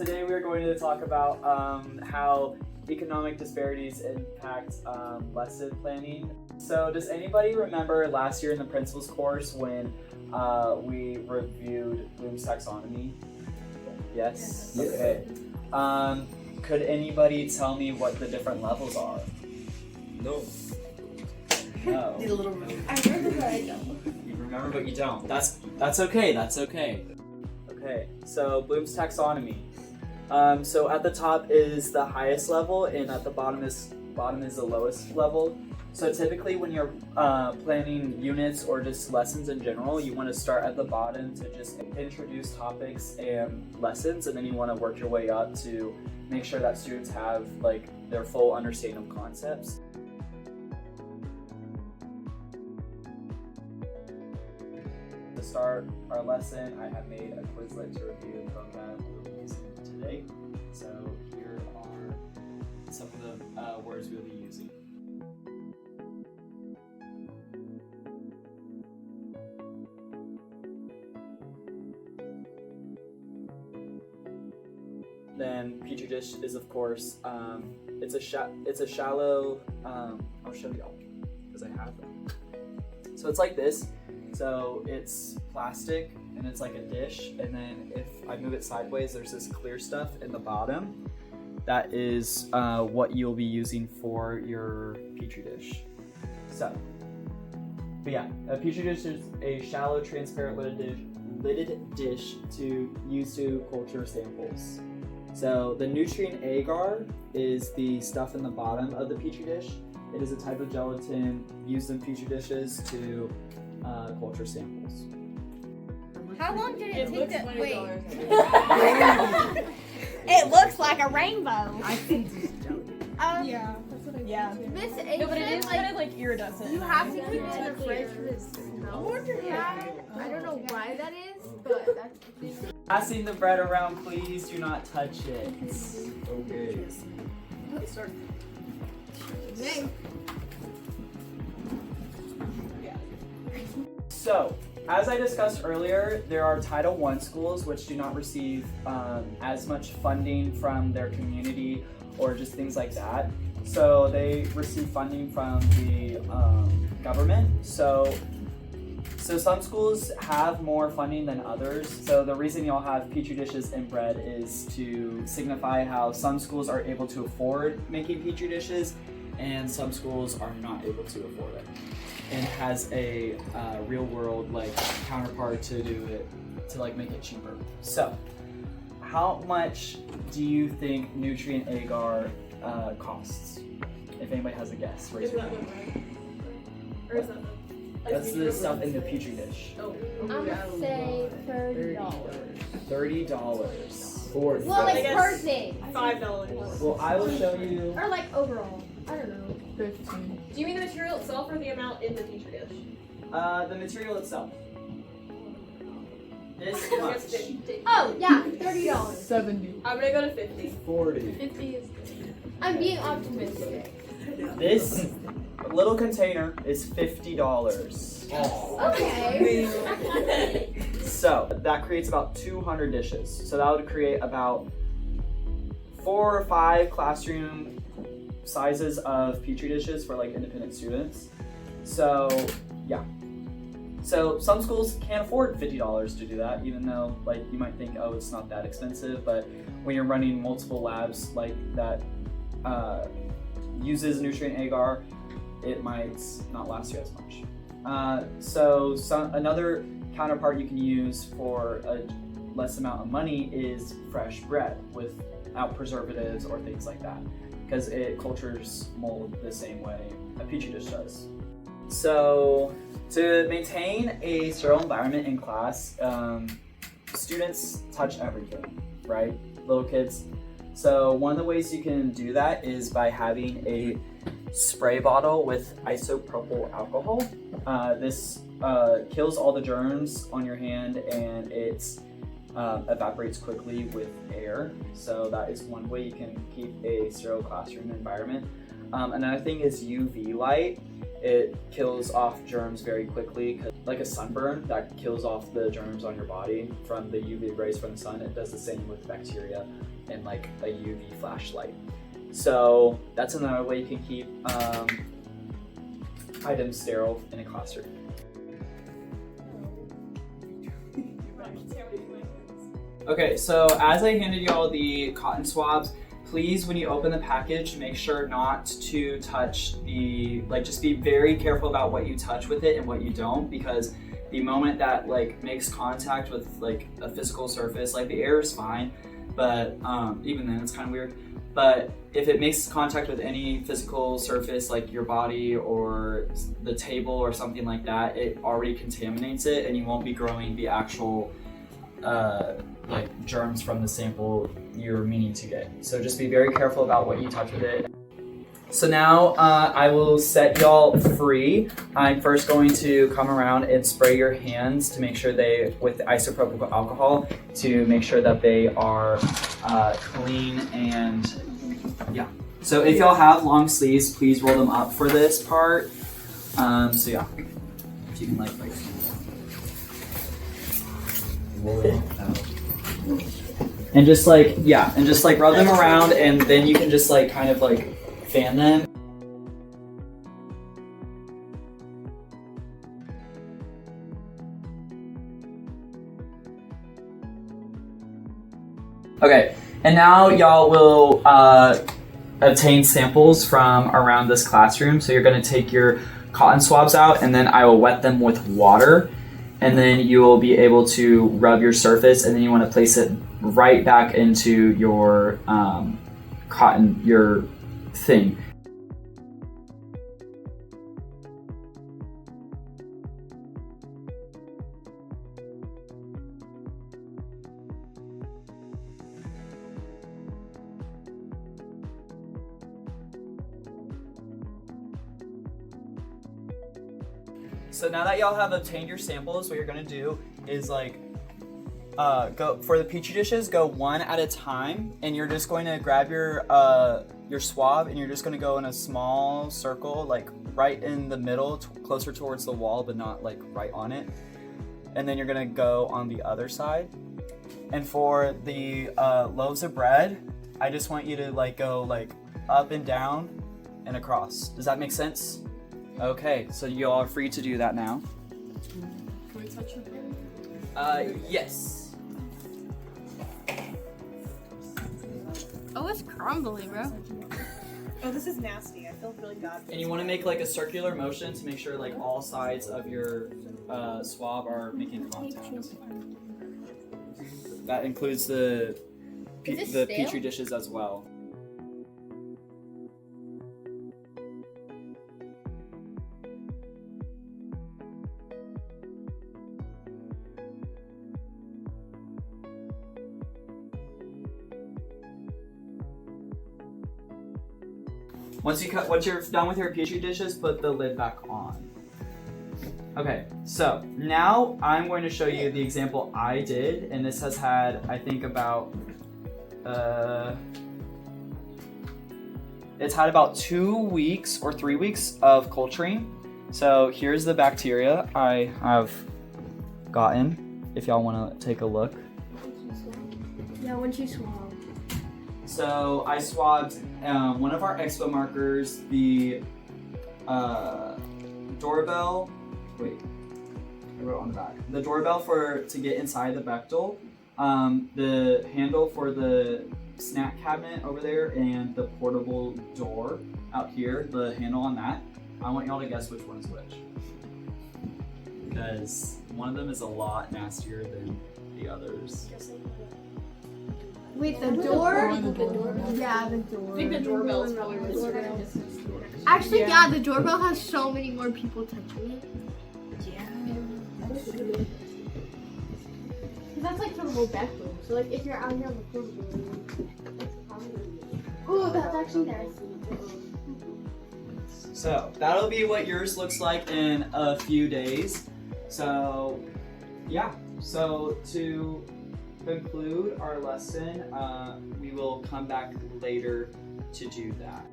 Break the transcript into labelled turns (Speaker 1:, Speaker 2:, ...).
Speaker 1: today we are going to talk about how economic disparities impact lesson planning. So does anybody remember last year in the principles course when we reviewed Bloom's taxonomy? Yes?
Speaker 2: Yes.
Speaker 1: Okay. Could anybody tell me what the different levels are?
Speaker 2: No.
Speaker 1: No.
Speaker 3: Need a little room.
Speaker 4: I remember, but I don't.
Speaker 1: You remember but you don't. That's okay, that's okay. Okay, so Bloom's taxonomy. So at the top is the highest level and at the bottom is the lowest level. So typically when you're planning units or just lessons in general, you want to start at the bottom to just introduce topics and lessons, and then you want to work your way up to make sure that students have like their full understanding of concepts. To start our lesson, I have made a Quizlet to review the program we'll be using today. So here are some of the words we'll be using. Then petri dish is of course it's a shallow. I'll show y'all because I have them. So it's like this. So it's plastic and it's like a dish, and then if I move it sideways, there's this clear stuff in the bottom. That is what you'll be using for your petri dish. So, but yeah, a petri dish is a shallow, transparent lidded dish to use to culture samples. So the nutrient agar is the stuff in the bottom of the petri dish. It is a type of gelatin used in petri dishes to culture samples.
Speaker 4: How long did it take to wait?
Speaker 3: $20.
Speaker 4: It looks like a rainbow.
Speaker 3: I think it's jelly.
Speaker 5: Yeah, that's what I
Speaker 3: Yeah.
Speaker 4: Miss
Speaker 5: No, but it
Speaker 4: Asian,
Speaker 5: is kind of like iridescent.
Speaker 4: you have to keep it in the fridge because it smells bad. I don't know why that is, but that's the thing.
Speaker 1: Passing the bread around, please do not touch it.
Speaker 2: Okay.
Speaker 4: Dang.
Speaker 1: So, as I discussed earlier, there are Title I schools which do not receive as much funding from their community or just things like that. So they receive funding from the government. So some schools have more funding than others. So the reason y'all have petri dishes and bread is to signify how some schools are able to afford making petri dishes and some schools are not able to afford it. And has a real world like counterpart to do it, to like make it cheaper. So how much do you think nutrient agar costs? If anybody has a guess, raise your hand.
Speaker 5: Or is that
Speaker 1: That's the stuff in the petri dish.
Speaker 5: Oh.
Speaker 4: I'm gonna say $30.
Speaker 1: $30.
Speaker 4: Well,
Speaker 5: I
Speaker 4: like
Speaker 5: guess-
Speaker 4: per thing.
Speaker 5: $5.
Speaker 1: Well, I will show you.
Speaker 4: Or like overall. I don't know.
Speaker 3: 15.
Speaker 5: Do you mean the material itself or the amount in the petri dish?
Speaker 1: The material itself. This
Speaker 5: I guess
Speaker 1: much.
Speaker 5: 50.
Speaker 4: Oh, yeah, $30.
Speaker 3: 70.
Speaker 5: I'm gonna go to 50.
Speaker 1: 40.
Speaker 5: 50 is good.
Speaker 4: I'm being optimistic.
Speaker 1: This little container is $50.
Speaker 4: Okay.
Speaker 1: So that creates about 200 dishes. So that would create about 4 or 5 classroom sizes of petri dishes for like independent students. So yeah. So some schools can't afford $50 to do that, even though like you might think, oh, it's not that expensive. But when you're running multiple labs like that uses nutrient agar, it might not last you as much. So another counterpart you can use for a less amount of money is fresh bread without preservatives or things like that, because it cultures mold the same way a petri dish does. So to maintain a sterile environment in class, students touch everything, right? Little kids. So one of the ways you can do that is by having a spray bottle with isopropyl alcohol. This kills all the germs on your hand and it evaporates quickly with air. So that is one way you can keep a sterile classroom environment. Another thing is UV light. It kills off germs very quickly, 'cause like a sunburn that kills off the germs on your body from the UV rays from the sun. It does the same with bacteria and like a UV flashlight. So that's another way you can keep items sterile in a classroom. Okay, so as I handed y'all the cotton swabs, please, when you open the package, make sure not to touch just be very careful about what you touch with it and what you don't, because the moment that like makes contact with like a physical surface, like the air is fine, but even then it's kind of weird. But if it makes contact with any physical surface, like your body or the table or something like that, it already contaminates it, and you won't be growing the actual like germs from the sample you're meaning to get. So just be very careful about what you touch with it. So now I will set y'all free. I'm first going to come around and spray your hands to make sure with isopropyl alcohol, to make sure that they are clean and yeah. So if y'all have long sleeves, please roll them up for this part. So yeah, if you can like and just like rub them around, and then you can just like kind of like fan them. Okay, and now y'all will obtain samples from around this classroom. So you're gonna take your cotton swabs out, and then I will wet them with water. And then you will be able to rub your surface, and then you want to place it right back into your your thing. So now that y'all have obtained your samples, what you're gonna do is like go for the petri dishes, go one at a time, and you're just going to grab your swab, and you're just going to go in a small circle, like right in the middle, closer towards the wall, but not like right on it. And then you're going to go on the other side. And for the loaves of bread, I just want you to like go like up and down and across. Does that make sense? Okay, so you all are free to do that now.
Speaker 3: Can we touch your bread?
Speaker 1: Yes.
Speaker 4: Oh, it's crumbly, bro.
Speaker 5: Oh, this is nasty. I feel really bad.
Speaker 1: And you want to make like a circular motion to make sure like all sides of your swab are making contact. That includes the
Speaker 4: Is it
Speaker 1: petri
Speaker 4: stale?
Speaker 1: dishes as well. Once you're done with your petri dishes, put the lid back on. Okay, so now I'm going to show you the example I did, and this has had, I think, about it's had about 2 weeks or 3 weeks of culturing. So here's the bacteria I have gotten, if y'all want to take a look.
Speaker 4: Yeah, when she swallowed.
Speaker 1: So I swabbed one of our expo markers, the doorbell. Wait, I wrote on the back. The doorbell to get inside the Bechtel, the handle for the snack cabinet over there, and the portable door out here, the handle on that. I want y'all to guess which one is which, because one of them is a lot nastier than the others.
Speaker 4: Wait, the door? Yeah, the door.
Speaker 5: I think the doorbell is probably really
Speaker 4: Actually, yeah, the doorbell has so many more people touching it. Cause that's like for the whole bathroom. So like if you're out here on the portable, ooh, that's actually nasty.
Speaker 1: So that'll be what yours looks like in a few days. So yeah, so to conclude our lesson, we will come back later to do that.